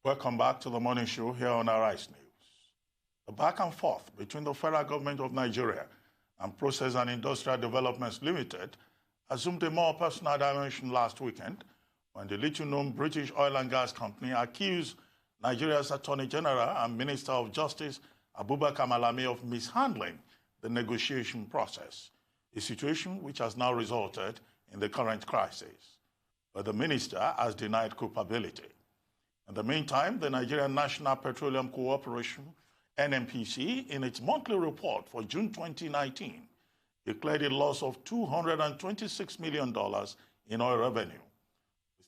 Welcome back to the morning show here on Arise News. The back and forth between the federal government of Nigeria and Process and Industrial Developments Limited assumed a more personal dimension last weekend when the little-known British oil and gas company accused Nigeria's Attorney General and Minister of Justice Abubakar Malami of mishandling the negotiation process, a situation which has now resulted in the current crisis. But the minister has denied culpability. In the meantime, the Nigerian National Petroleum Corporation, NNPC, in its monthly report for June 2019, declared a loss of $226 million in oil revenue.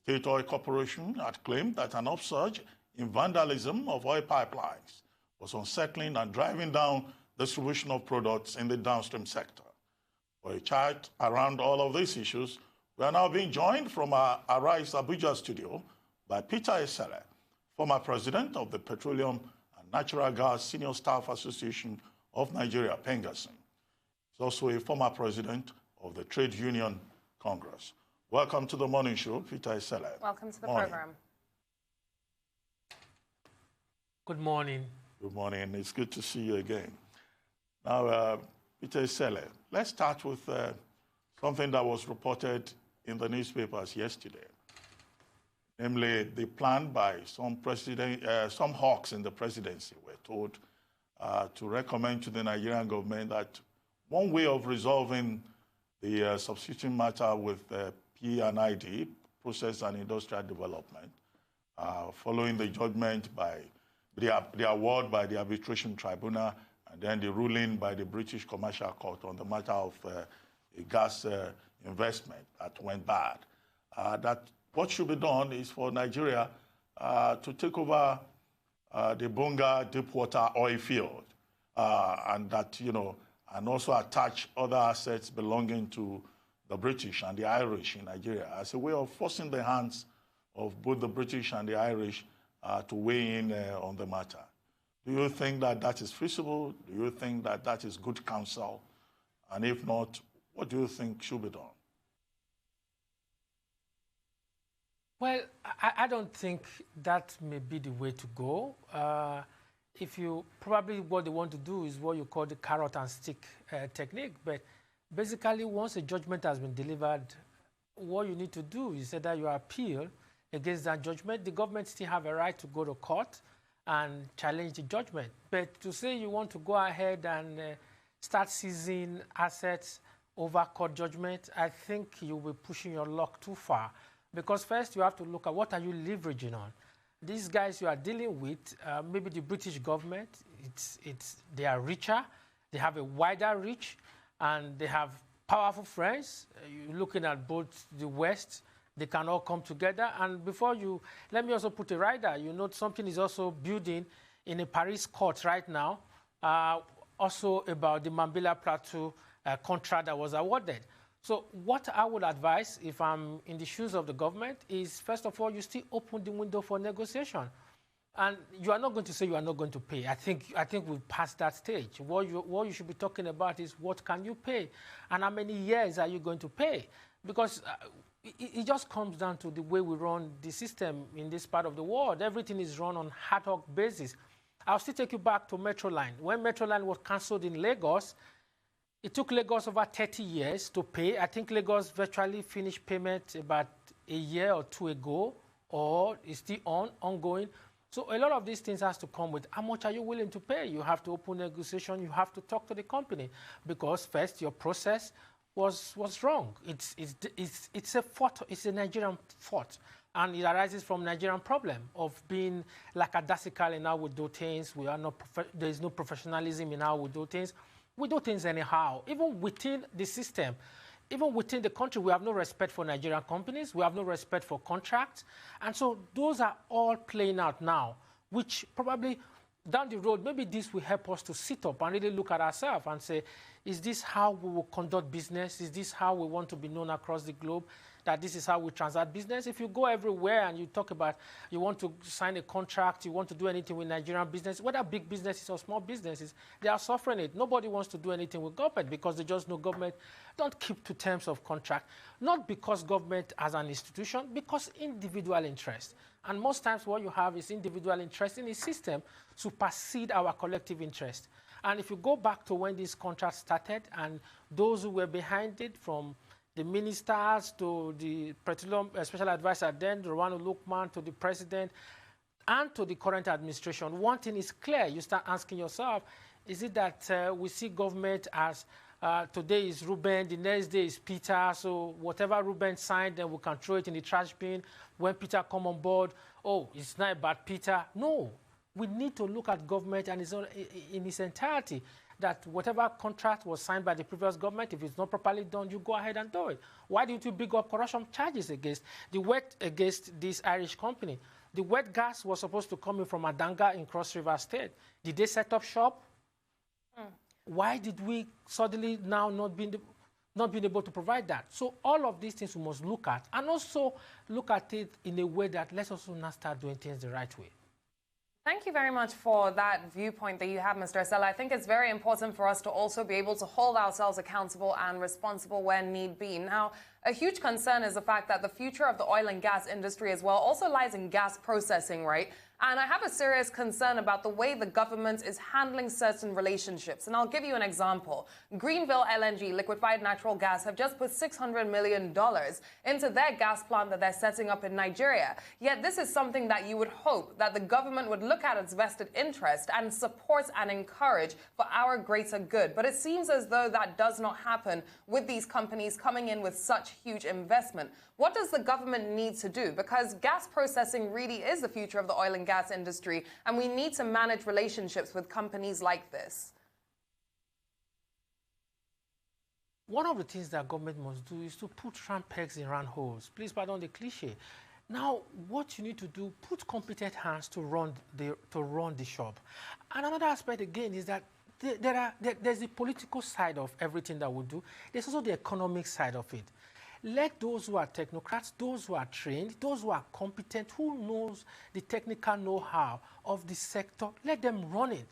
The State Oil Corporation had claimed that an upsurge in vandalism of oil pipelines was unsettling and driving down distribution of products in the downstream sector. For a chat around all of these issues, we are now being joined from our Arise Abuja studio by Peter Esele, former president of the Petroleum and Natural Gas Senior Staff Association of Nigeria, PENGASSAN. He's also a former president of the Trade Union Congress. Welcome to the morning show, Peter Esele. Welcome to the program. Good morning. Good morning. It's good to see you again. Now, Peter Esele, let's start with something that was reported in the newspapers yesterday. Namely, the plan by some hawks in the presidency were told to recommend to the Nigerian government that one way of resolving the substitution matter with P&ID, Process and Industrial Development, following the judgment by the award by the Arbitration Tribunal and then the ruling by the British Commercial Court on the matter of a gas investment that went bad, that what should be done is for Nigeria to take over the Bonga deepwater oil field, and that, and also attach other assets belonging to the British and the Irish in Nigeria as a way of forcing the hands of both the British and the Irish to weigh in on the matter. Do you think that that is feasible? Do you think that that is good counsel? And if not, what do you think should be done? Well, I don't think that may be the way to go. Probably what they want to do is what you call the carrot and stick technique. But basically, once a judgment has been delivered, what you need to do is that you appeal against that judgment. The government still have a right to go to court and challenge the judgment. But to say you want to go ahead and start seizing assets over court judgment, I think you'll be pushing your luck too far. Because first you have to look at what are you leveraging on. These guys you are dealing with, maybe the British government, they are richer, they have a wider reach, and they have powerful friends. You're looking at both the West, they can all come together. And let me also put a rider. Something is also building in a Paris court right now, also about the Mambila Plateau contract that was awarded. So what I would advise if I'm in the shoes of the government is, first of all, you still open the window for negotiation. And you are not going to say you are not going to pay. I think we've passed that stage. What you should be talking about is what can you pay and how many years are you going to pay? Because it just comes down to the way we run the system in this part of the world. Everything is run on ad hoc basis. I'll still take you back to Metroline. When Metroline was cancelled in Lagos, it took Lagos over 30 years to pay. I think Lagos virtually finished payment about a year or two ago, or is still ongoing. So a lot of these things has to come with how much are you willing to pay? You have to open negotiation. You have to talk to the company because first your process was wrong. It's a fault. It's a Nigerian fault, and it arises from Nigerian problem of being lackadaisical in how we do things. There is no professionalism in how we do things. We do things anyhow. Even within the system, even within the country, we have no respect for Nigerian companies. We have no respect for contracts. And so those are all playing out now, which probably down the road, maybe this will help us to sit up and really look at ourselves and say, is this how we will conduct business? Is this how we want to be known across the globe? that this is how we transact business. If you go everywhere and you talk about you want to sign a contract, you want to do anything with Nigerian business, whether big businesses or small businesses, they are suffering it. Nobody wants to do anything with government because they just know government don't keep to terms of contract. Not because government as an institution, because individual interest. And most times what you have is individual interest in a system supersede our collective interest. And if you go back to when this contract started and those who were behind it, from the ministers to the petroleum special advisor then, Rwanu Lukman, to the president, and to the current administration, one thing is clear. You start asking yourself, is it that we see government as today is Ruben, the next day is Peter, so whatever Ruben signed, then we can throw it in the trash bin. When Peter come on board, oh, it's not about Peter. No, we need to look at government and in its entirety, that whatever contract was signed by the previous government, if it's not properly done, you go ahead and do it. Why didn't you big up corruption charges against this Irish company? The wet gas was supposed to come in from Adanga in Cross River State. Did they set up shop? Why did we suddenly now not being able to provide that? So all of these things we must look at, and also look at it in a way that let's also now start doing things the right way. Thank you very much for that viewpoint that you have, Mr. Esele. I think it's very important for us to also be able to hold ourselves accountable and responsible when need be. Now, a huge concern is the fact that the future of the oil and gas industry as well also lies in gas processing, right? And I have a serious concern about the way the government is handling certain relationships. And I'll give you an example. Greenville LNG, liquefied natural gas, have just put $600 million into their gas plant that they're setting up in Nigeria. Yet this is something that you would hope that the government would look at its vested interest and support and encourage for our greater good. But it seems as though that does not happen with these companies coming in with such huge investment. What does the government need to do? Because gas processing really is the future of the oil and gas industry, and we need to manage relationships with companies like this. One of the things that government must do is to put round pegs in round holes. Please pardon the cliche. Now, what you need to do, put competent hands to run the shop. And another aspect, again, is that there's the political side of everything that we do. There's also the economic side of it. Let those who are technocrats, those who are trained, those who are competent, who knows the technical know-how of the sector, let them run it.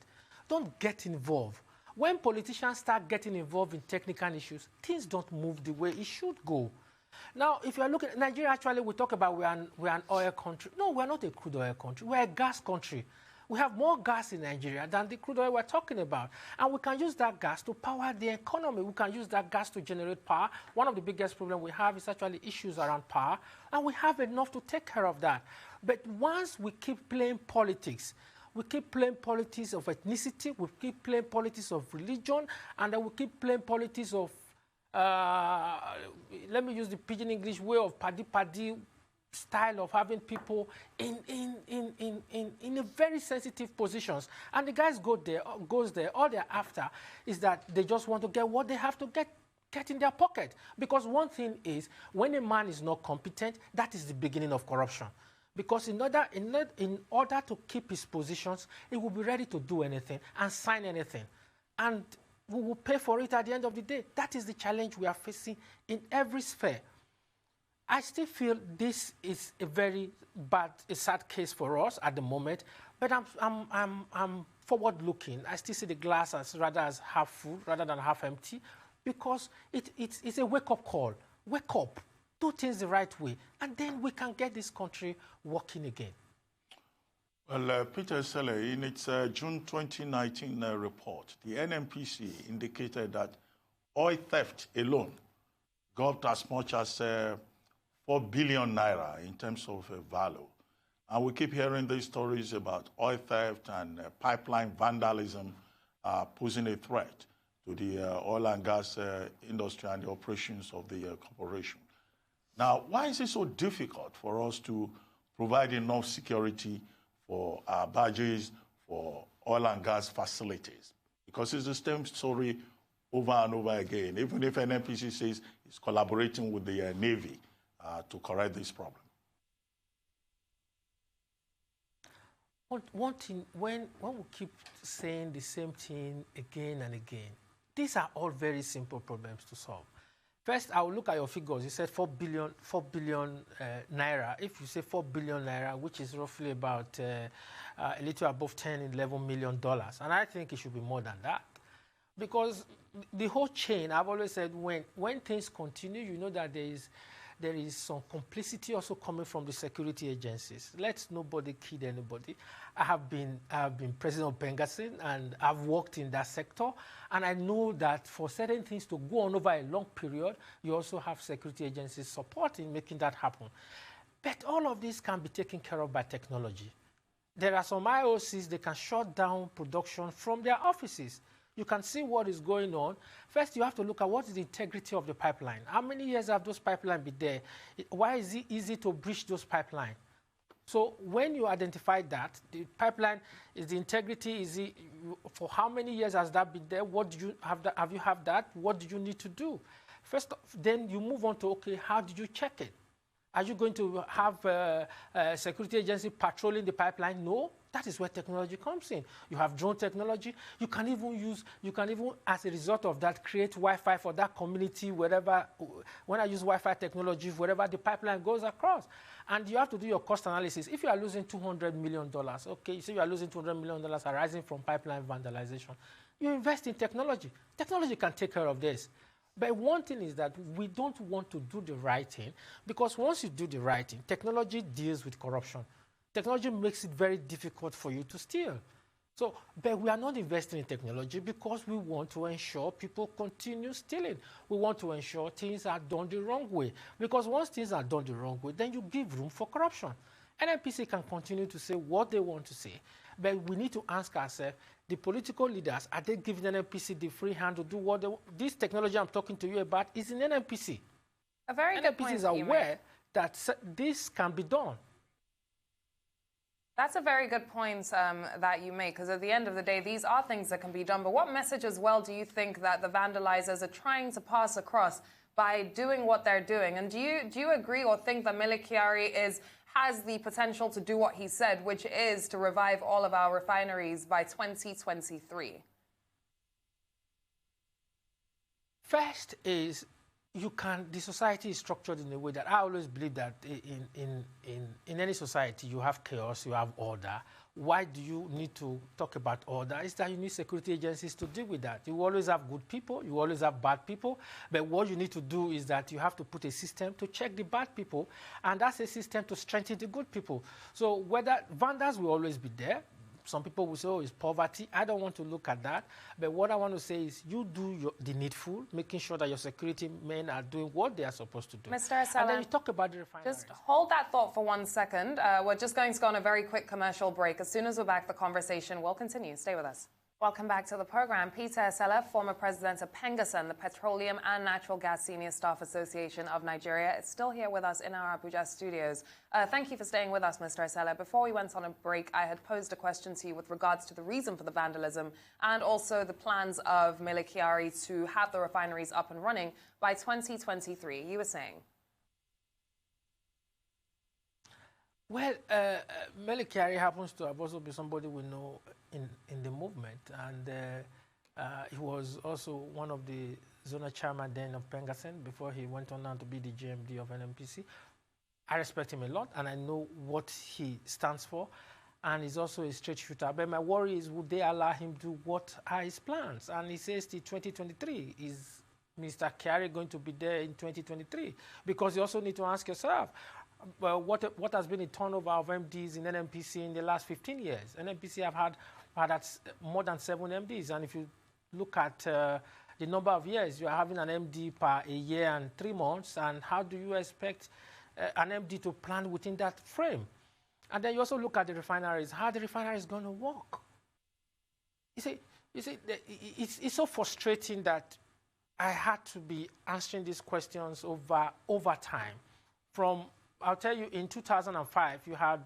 Don't get involved. When politicians start getting involved in technical issues, things don't move the way it should go. Now, if you are looking at Nigeria, actually, we talk about we're an oil country. No, we're not a crude oil country. We're a gas country. We have more gas in Nigeria than the crude oil we're talking about. And we can use that gas to power the economy. We can use that gas to generate power. One of the biggest problems we have is actually issues around power. And we have enough to take care of that. But once we keep playing politics, we keep playing politics of ethnicity, we keep playing politics of religion, and then we keep playing politics of, let me use the pidgin English way of paddy style of having people in a very sensitive positions, and the guys goes there. All they're after is that they just want to get what they have to get in their pocket. Because one thing is, when a man is not competent, that is the beginning of corruption. Because in order to keep his positions, he will be ready to do anything and sign anything, and we will pay for it at the end of the day. That is the challenge we are facing in every sphere. I still feel this is a very sad case for us at the moment, but I'm forward-looking. I still see the glass as half full rather than half empty, because it's a wake-up call. Wake up, do things the right way, and then we can get this country working again. Well, Peter Esele, in its June 2019 report, the NNPC indicated that oil theft alone got as much as 4 billion naira in terms of value. And we keep hearing these stories about oil theft and pipeline vandalism posing a threat to the oil and gas industry and the operations of the corporation. Now, why is it so difficult for us to provide enough security for our barges, for oil and gas facilities? Because it's the same story over and over again, even if NNPC says it's collaborating with the Navy to correct this problem. One thing, when we keep saying the same thing again and again, these are all very simple problems to solve. First, I will look at your figures. You said 4 billion naira. If you say 4 billion naira, which is roughly about a little above $11 million, and I think it should be more than that. Because the whole chain, I've always said, when things continue, you know that there is some complicity also coming from the security agencies. Let nobody kid anybody. I have been president of PENGASSAN, and I've worked in that sector, and I know that for certain things to go on over a long period, you also have security agencies supporting making that happen. But all of this can be taken care of by technology. There are some IOCs, they can shut down production from their offices. You can see what is going on. First, you have to look at what is the integrity of the pipeline. How many years have those pipelines been there? Why is it easy to breach those pipelines? So when you identify that, the pipeline is the integrity, is it, for how many years has that been there? What do you have that? Have you have that? What do you need to do? First, then you move on to, okay, how did you check it? Are you going to have a security agency patrolling the pipeline? No. That is where technology comes in. You have drone technology. You can even, as a result of that, create Wi-Fi for that community, wherever, when I use Wi-Fi technology, wherever the pipeline goes across. And you have to do your cost analysis. If you are losing $200 million, okay, so you are losing $200 million arising from pipeline vandalization, you invest in technology. Technology can take care of this. But one thing is that we don't want to do the right thing, because once you do the right thing, technology deals with corruption. Technology makes it very difficult for you to steal. So, but we are not investing in technology because we want to ensure people continue stealing. We want to ensure things are done the wrong way. Because once things are done the wrong way, then you give room for corruption. NNPC can continue to say what they want to say, but we need to ask ourselves, the political leaders, are they giving NNPC the free hand to do what they want? This technology I'm talking to you about is in NNPC. A very good point. NNPC is aware that this can be done. That's a very good point that you make, because at the end of the day, these are things that can be done. But what message as well do you think that the vandalizers are trying to pass across by doing what they're doing? And do you agree or think that Mele Kyari has the potential to do what he said, which is to revive all of our refineries by 2023? First is, the society is structured in a way that I always believe that in any society you have chaos, you have order. Why do you need to talk about order? It's that you need security agencies to deal with that. You always have good people, you always have bad people, but what you need to do is that you have to put a system to check the bad people, and that's a system to strengthen the good people. So whether vandals will always be there. Some people will say, oh, it's poverty. I don't want to look at that. But what I want to say is you do the needful, making sure that your security men are doing what they are supposed to do. Mr. Esele, and then you talk about the refineries. Just hold that thought for 1 second. We're just going to go on a very quick commercial break. As soon as we're back, the conversation will continue. Stay with us. Welcome back to the program. Peter Esele, former president of PENGASSAN, the Petroleum and Natural Gas Senior Staff Association of Nigeria, is still here with us in our Abuja studios. Thank you for staying with us, Mr. Esele. Before we went on a break, I had posed a question to you with regards to the reason for the vandalism and also the plans of Mele Kyari to have the refineries up and running by 2023. You were saying? Well, Mele Kyari happens to have also been somebody we know in the movement, and he was also one of the zonal chairman then of PENGASSAN before he went on now to be the GMD of NNPC. I respect him a lot, and I know what he stands for, and he's also a straight shooter. But my worry is, would they allow him to do what are his plans? And he says the 2023 is Mr. Kyari going to be there in 2023? Because you also need to ask yourself, well, what has been the turnover of MDs in NNPC in the last 15 years? NNPC have had more than 7 MDs, and if you look at the number of years, you are having an MD per a year and 3 months, and how do you expect an MD to plan within that frame? And then you also look at the refineries, how the refinery is going to work. You see, it's so frustrating that I had to be answering these questions over time. I'll tell you, in 2005, you had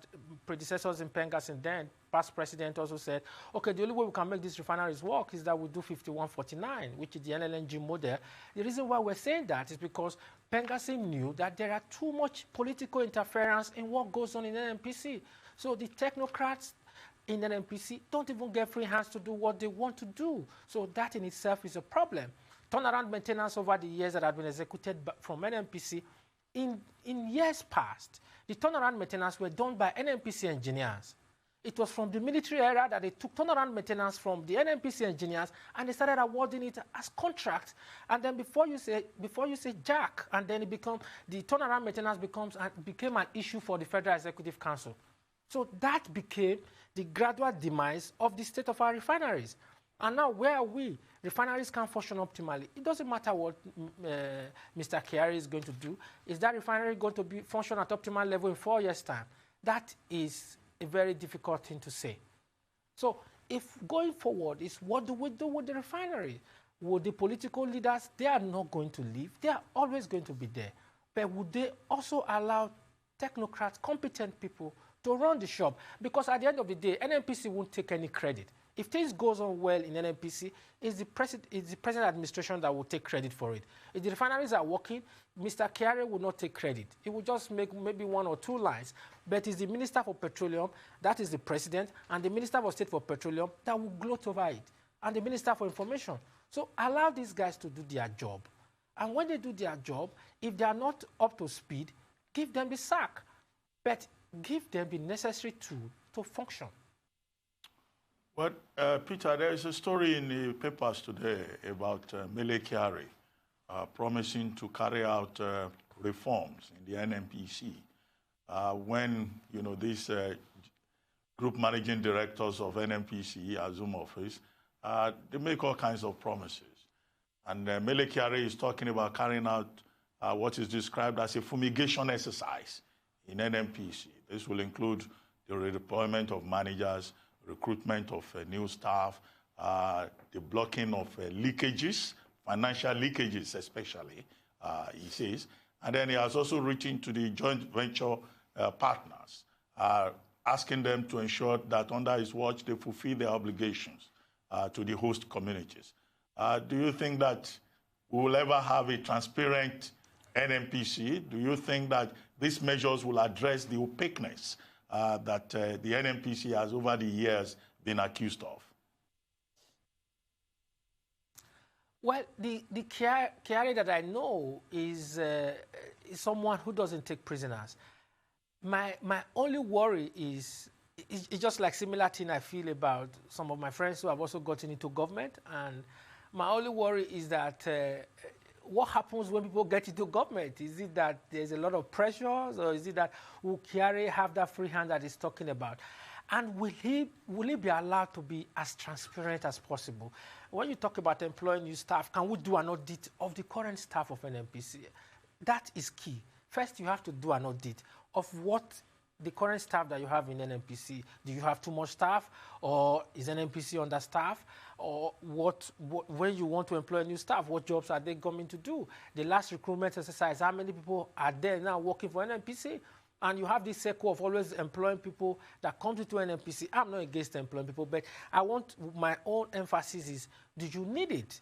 predecessors in PENGASSAN then, past president also said, okay, the only way we can make these refineries work is that we do 5149, which is the NLNG model. The reason why we're saying that is because PENGASSAN knew that there are too much political interference in what goes on in NNPC. So the technocrats in NNPC don't even get free hands to do what they want to do. So that in itself is a problem. turnaround maintenance over the years that have been executed from NNPC, in years past, the turnaround maintenance were done by NNPC engineers. It was from the military era that they took turnaround maintenance from the NNPC engineers and they started awarding it as contracts. And then before you say jack, and then the turnaround maintenance became an issue for the Federal Executive Council. So that became the gradual demise of the state of our refineries. And now where are we? Refineries can't function optimally. It doesn't matter what Mr. Kyari is going to do. Is that refinery going to function at optimal level in 4 years' time? That is a very difficult thing to say. So if going forward is what do we do with the refinery? Would the political leaders, they are not going to leave. They are always going to be there. But would they also allow technocrats, competent people to run the shop? Because at the end of the day, NNPC won't take any credit. If things goes on well in NNPC, it's the present administration that will take credit for it. If the refineries are working, Mr. Kyari will not take credit. He will just make maybe 1 or 2 lines. But it's the Minister for Petroleum, that is the President, and the Minister for State for Petroleum that will gloat over it, and the Minister for Information. So allow these guys to do their job. And when they do their job, if they are not up to speed, give them the sack. But give them the necessary tool to function. Well, Peter, there is a story in the papers today about Mele Kyari promising to carry out reforms in the NNPC when, you know, these group managing directors of NNPC assume office, they make all kinds of promises. And Mele Kyari is talking about carrying out what is described as a fumigation exercise in NNPC. This will include the redeployment of managers, recruitment of new staff, the blocking of leakages, financial leakages especially, he says. And then he has also written to the joint venture partners, asking them to ensure that under his watch they fulfill their obligations to the host communities. Do you think that we will ever have a transparent NNPC? Do you think that these measures will address the opaqueness that the NNPC has over the years been accused of? Well, the Kyari that I know is someone who doesn't take prisoners. My only worry is it's just like similar thing I feel about some of my friends who have also gotten into government. And my only worry is that what happens when people get into government? Is it that there's a lot of pressures, or is it that will Kyari have that free hand that he's talking about? And will he be allowed to be as transparent as possible? When you talk about employing new staff, can we do an audit of the current staff of NNPC? That is key. First, you have to do an audit of what the current staff that you have in NNPC. Do you have too much staff, or is NNPC understaffed? Or when you want to employ new staff, what jobs are they coming to do? The last recruitment exercise, how many people are there now working for NNPC? And you have this circle of always employing people that come to NNPC. I'm not against employing people, but I want my own emphasis is, do you need it?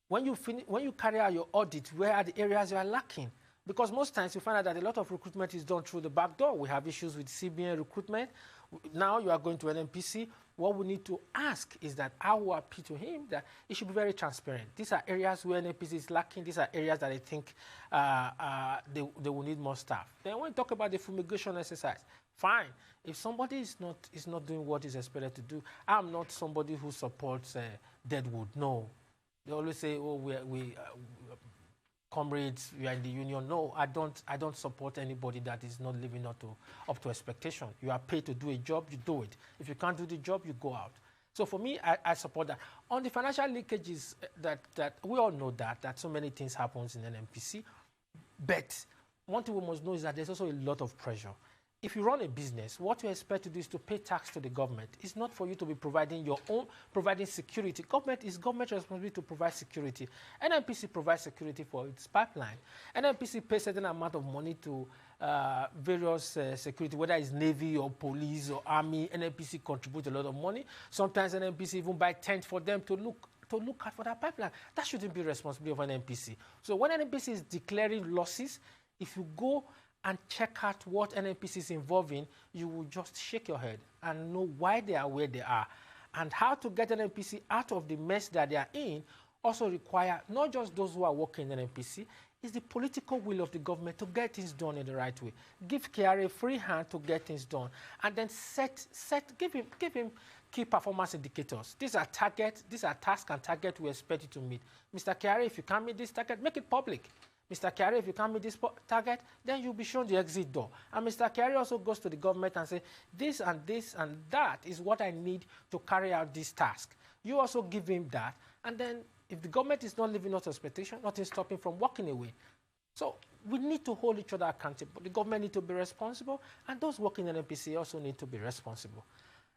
When you carry out your audit, where are the areas you are lacking? Because most times you find out that a lot of recruitment is done through the back door. We have issues with CBN recruitment. Now you are going to NNPC. What we need to ask is that I will appeal to him that it should be very transparent. These are areas where NNPC is lacking. These are areas that I think they will need more staff. Then when we talk about the fumigation exercise, fine. If somebody is not doing what is expected to do, I'm not somebody who supports deadwood. No. They always say, oh, we comrades, we are in the union. No, I don't support anybody that is not living up to expectation. You are paid to do a job, you do it. If you can't do the job, you go out. So for me, I support that. On the financial leakages, that we all know that so many things happen in NNPC. But one thing we must know is that there's also a lot of pressure. If you run a business, what you expect to do is to pay tax to the government. It's not for you to be providing providing security. Government responsibility to provide security. NNPC provides security for its pipeline. NNPC pays a certain amount of money to various security, whether it's Navy or police or Army. NNPC contributes a lot of money. Sometimes NNPC even buy tents for them to look at for that pipeline. That shouldn't be responsibility of NNPC. So when NNPC is declaring losses, if you go and check out what NNPC is involved in, you will just shake your head and know why they are where they are and how to get NNPC out of the mess that they are in, also require not just those who are working in NNPC, it's the political will of the government to get things done in the right way. Give KRA a free hand to get things done, and then give him key performance indicators. These are targets, these are tasks and targets we expect you to meet. Mr. KRA, if you can't meet this target, make it public. Mr. KRA, if you can't meet this target, then you'll be shown the exit door. And Mr. KRA also goes to the government and says, this and that is what I need to carry out this task. You also give him that, and then if the government is not living up to expectation, nothing stopping from walking away. So we need to hold each other accountable. The government needs to be responsible, and those working in NNPC also need to be responsible.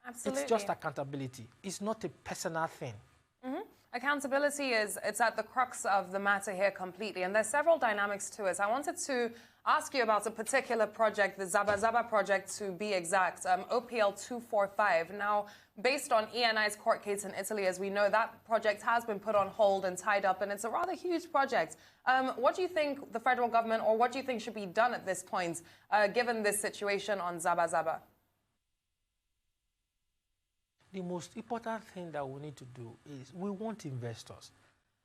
Absolutely. It's just accountability. It's not a personal thing. Mm-hmm. Accountability it's at the crux of the matter here completely, and there's several dynamics to it. I wanted to ask you about a particular project, the Zaba Zaba project to be exact, OPL 245. Now, based on E&I's court case in Italy, as we know, that project has been put on hold and tied up, and it's a rather huge project. What do you think the federal government, or what do you think should be done at this point, given this situation on Zaba Zaba? The most important thing that we need to do is we want investors.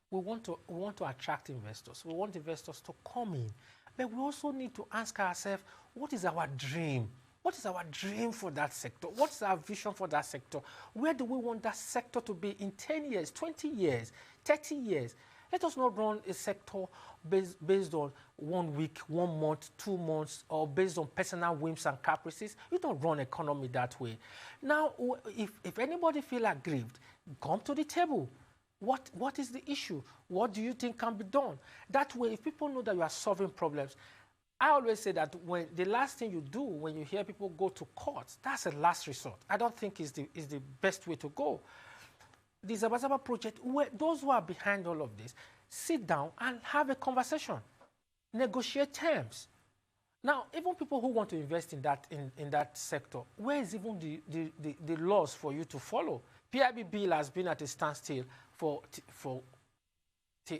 We want to attract investors. We want investors to come in. But we also need to ask ourselves, what is our dream? What is our dream for that sector? What is our vision for that sector? Where do we want that sector to be in 10 years, 20 years, 30 years? Let us not run a sector based on 1 week, 1 month, 2 months, or based on personal whims and caprices. You don't run economy that way. Now, if anybody feel aggrieved, come to the table. What is the issue? What do you think can be done? That way, if people know that you are solving problems, I always say that when the last thing you do when you hear people go to court, that's a last resort. I don't think is the best way to go. The Zaba Zaba project, those who are behind all of this, sit down and have a conversation, negotiate terms. Now, even people who want to invest in that sector, where is even the laws for you to follow? PIB bill has been at a standstill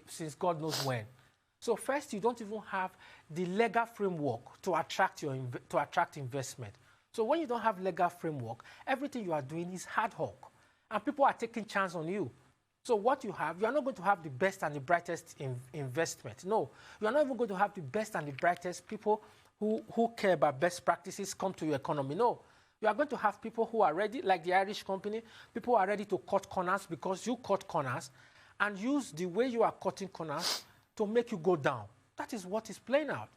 since God knows when. So first, you don't even have the legal framework to attract investment. So when you don't have legal framework, everything you are doing is ad hoc, and people are taking chance on you. So what you are not going to have the best and the brightest investment. No, you are not even going to have the best and the brightest people who care about best practices come to your economy. No, you are going to have people who are ready, like the Irish company, people who are ready to cut corners because you cut corners, and use the way you are cutting corners to make you go down. That is what is playing out.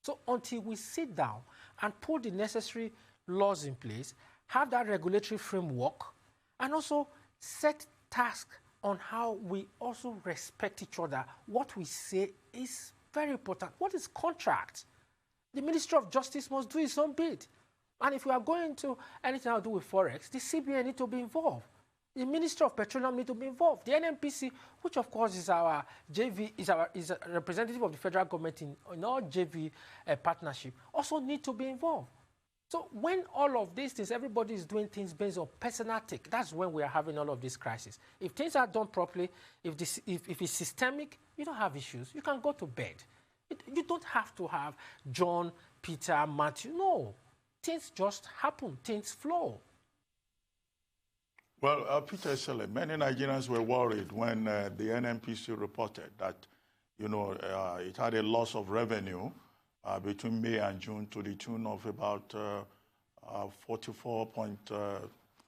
So until we sit down and put the necessary laws in place, have that regulatory framework, and also set tasks on how we also respect each other, what we say is very important. What is contract? The Ministry of Justice must do its own bit. And if we are going to anything to do with Forex, the CBN need to be involved. The Ministry of Petroleum need to be involved. The NNPC, which of course is our JV, is a representative of the federal government in all JV partnership, also need to be involved. So when all of these things, everybody is doing things based on personal take, that's when we are having all of this crisis. If things are done properly, if it's systemic, you don't have issues. You can go to bed. You don't have to have John, Peter, Matthew. No. Things just happen. Things flow. Well, Peter Esele, many Nigerians were worried when the NNPC reported that, it had a loss of revenue between May and June to the tune of about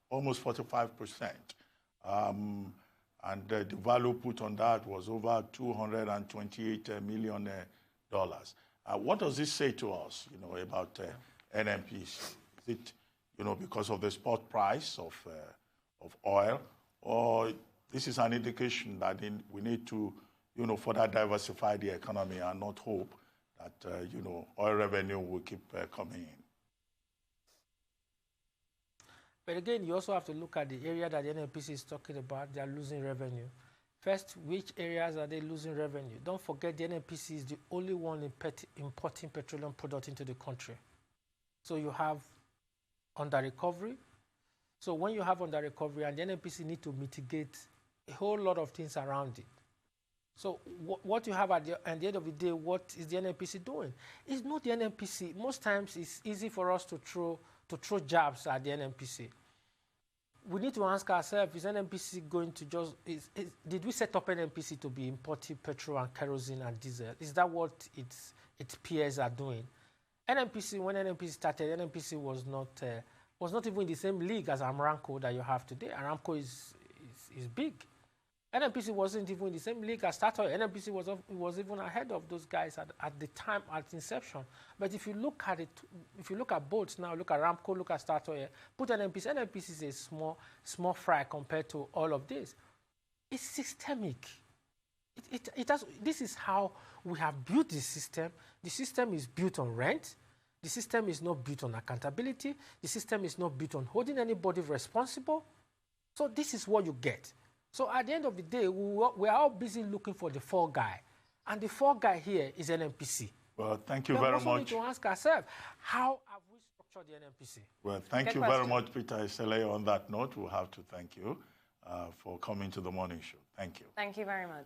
almost 45%. And the value put on that was over $228 million. What does this say to us, about NNPC? Is it, because of the spot price of oil, or this is an indication that we need to, further diversify the economy and not hope that, oil revenue will keep coming in? But again, you also have to look at the area that the NNPC is talking about. They are losing revenue. First, which areas are they losing revenue? Don't forget the NNPC is the only one importing petroleum products into the country. So you have under recovery. So when you have under recovery, and the NNPC need to mitigate a whole lot of things around it. So what you have at the end of the day, what is the NNPC doing? It's not the NNPC. Most times it's easy for us to throw jabs at the NNPC. we need to ask ourselves, is NNPC going to just, did we set up NNPC to be importing petrol and kerosene and diesel? Is that what its peers are doing? NNPC, when NNPC started, NNPC was not even in the same league as Aramco that you have today. Aramco is big. NNPC wasn't even in the same league as Statoil. NNPC was even ahead of those guys at the time, at inception. But if you look at it, if you look at boats now, look at Aramco, look at Statoil, put NNPC. NNPC is a small fry compared to all of this. It's systemic. This is how we have built the system. The system is built on rent. The system is not built on accountability. The system is not built on holding anybody responsible. So this is what you get. So at the end of the day, we're all busy looking for the fall guy. And the fall guy here is NNPC. Well, thank you very much. We also need to ask ourselves, how have we structured the NNPC? Well, thank you very much, Peter Esele. On that note, we'll have to thank you for coming to the morning show. Thank you. Thank you very much.